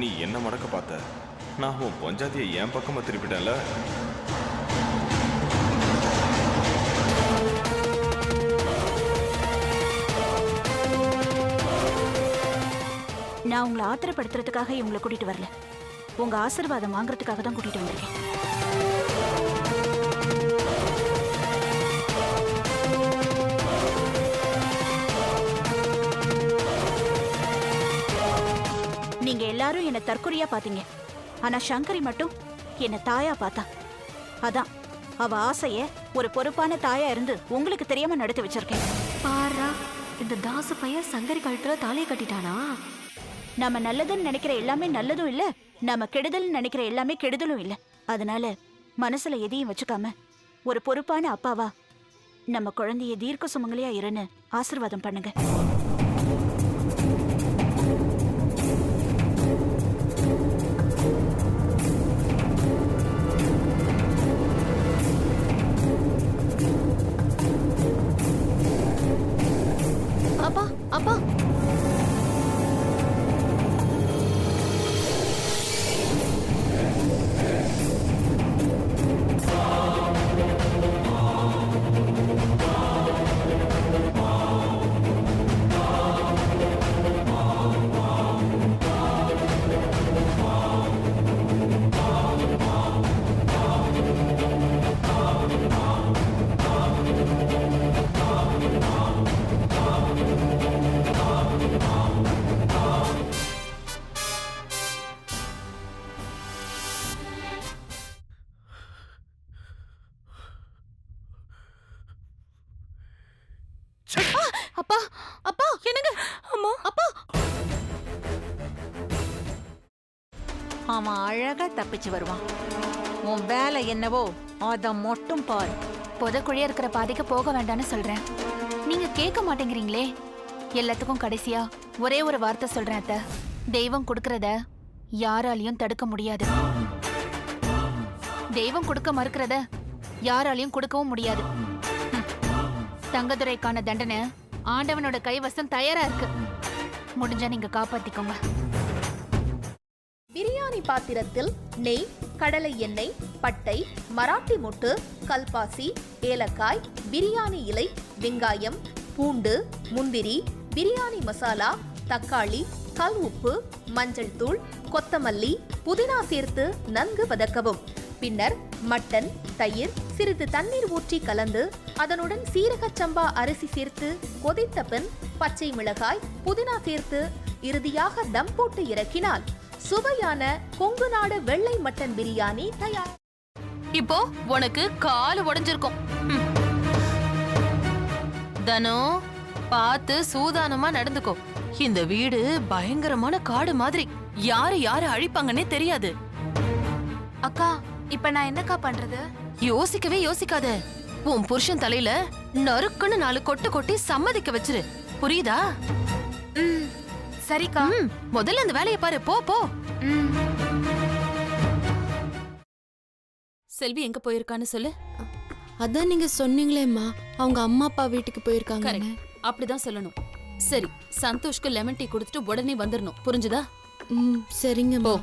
நீ என்ன மடக்க பார்த்த, நான் உன் பொஞ்சாதியை என் பக்கமா திருப்பிட்டேன்ல. நான் உங்களை ஆத்திரப்படுத்துறதுக்காக இவங்களை கூட்டிட்டு வரல, உங்க ஆசீர்வாதம் வாங்குறதுக்காக தான் கூட்டிட்டு வந்திருக்கேன். நீங்க எல்லாரும் என்ன தற்கொலையா பாத்தீங்க, ஆனா சங்கரி மட்டும் என்ன தாயா பார்த்தா. அதான் அவ ஆசைய ஒரு பொறுப்பான தாயா இருந்து உங்களுக்கு தெரியாம நடத்தி வச்சிருக்கேன். பாரா, இந்த தாசு பையன் சங்கரி கழுத்துல தாலியை கட்டிட்டானா? நம்ம நல்லதுன்னு நினைக்கிற எல்லாமே நல்லதும் இல்ல, நம்ம கெடுதல்னு நினைக்கிற எல்லாமே கெடுதலும் இல்ல. அதனால மனசுல எதையும் வச்சுக்காம ஒரு பொறுப்பான அப்பாவா நம்ம குழந்தைய தீர்க்க சுமங்கலியா இருன்னு ஆசீர்வாதம் பண்ணுங்க. அப்பா அப்பா, அப்பா அப்பா, என்னங்க? அம்மா அப்பா. அவன் அழகா தப்பிச்சு வருவான். உன் வேலை என்னவோ அத மட்டும் பாரு. புதக்குழியா இருக்கிற பாதைக்கு போக வேண்டாம்னு சொல்றேன், நீங்க கேட்க மாட்டேங்கிறீங்களே. எல்லாத்துக்கும் கடைசியா ஒரே ஒரு வார்த்தை சொல்றேன் அத்தை. தெய்வம் கொடுக்கறத யாராலையும் தடுக்க முடியாது, தெய்வம் கொடுக்க மறுக்கிறத யாராலையும் கொடுக்கவும் முடியாது. தங்கதுரைக்கான தண்டனை ஆண்டவனோட கைவசம் தயாரா இருக்கு, முடிஞ்சா நீங்க காப்பாத்திக்கோங்க. பிரியாணி பாத்திரத்தில் நெய், கடலை எண்ணெய், பட்டை, மராட்டி மொட்டு, கல்பாசி, ஏலக்காய், பிரியாணி இலை, வெங்காயம், பூண்டு, முந்திரி, பிரியாணி மசாலா, தக்காளி, கல் உப்பு, மஞ்சள் தூள், கொத்தமல்லி, புதினா சேர்த்து நன்கு வதக்கவும். பின்னர் மட்டன், தயிர், சிறிது தண்ணீர் ஊற்றி கலந்து அதனுடன் சீரகச் சம்பா அரிசி சேர்த்து கொதித்த பின் பச்சை மிளகாய், புதினா சேர்த்து இறுதியாக தம் போட்டு இறக்கினால் சுவையான கொங்கு நாடு வெள்ளை மட்டன் பிரியாணி தயார். இப்போ உனக்கு கால் உடைஞ்சிருக்கும். தனோ, பார்த்து சூதானமா நடந்துக்கோ. இந்த வீடு பயங்கரமான காடு மாதிரி, யாரு யாரு அழிப்பாங்கன்னே தெரியாது. அக்கா, இப்ப நான் என்னக்கா பண்றது? யோசிக்கவே யோசிக்காத. உன் புருஷன் தலையில நறுக்குன்னு 4 கொட்டு கொட்டி சம்மதிக்க வச்சிரு, புரியுதா? சரிக்கா. முதல்ல அந்த வேலையை பாரு, போ போ. செல்வி எங்க போயிருக்கான்னு சொல்லு. அதான் நீங்க சொன்னீங்களேம்மா, அவங்க அம்மா அப்பா வீட்டுக்கு போயிருக்காங்க. அப்படிதான் சொல்லணும். சரி, சந்தோஷ்க்கு லெமன் டீ கொடுத்துட்டு உடனே வந்துடணும், புரிஞ்சுதா? சரிங்க போ.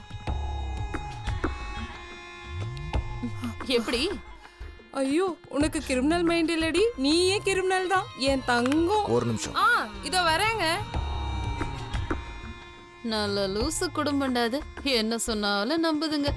எப்படி? ஐயோ, உனக்கு கிரிமினல் மைண்ட் இல்லடி, நீயே கிரிமினல் தான் என் தங்கம். ஒரு நிமிஷம். இதோ வரேங்க. நல்ல லூசு குடும்பம்டாது, என்ன சொன்னாலும் நம்புதுங்க.